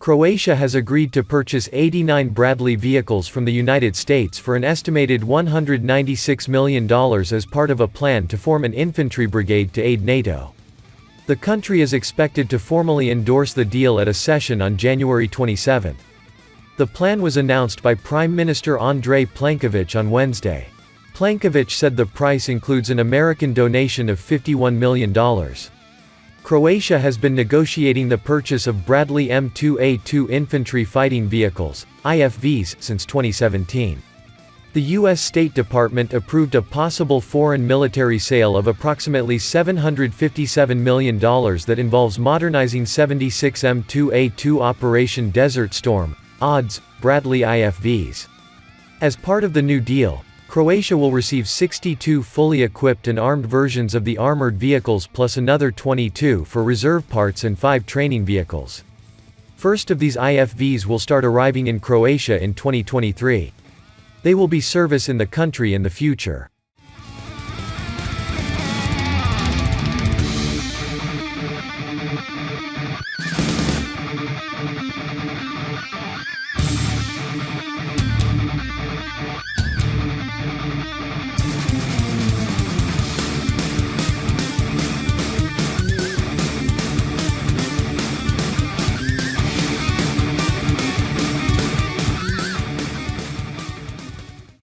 Croatia has agreed to purchase 89 Bradley vehicles from the United States for an estimated $196 million as part of a plan to form an infantry brigade to aid NATO. The country is expected to formally endorse the deal at a session on January 27. The plan was announced by Prime Minister Andrej Plenković on Wednesday. Plenković said the price includes an American donation of $51 million. Croatia has been negotiating the purchase of Bradley M2A2 infantry fighting vehicles, IFVs, since 2017. The U.S. State Department approved a possible foreign military sale of approximately $757 million that involves modernizing 76 M2A2 Operation Desert Storm, (ODS), Bradley IFVs. As part of the new deal, Croatia will receive 62 fully equipped and armed versions of the armored vehicles plus another 22 for reserve parts and 5 training vehicles. First of these IFVs will start arriving in Croatia in 2023. They will be service in the country in the future.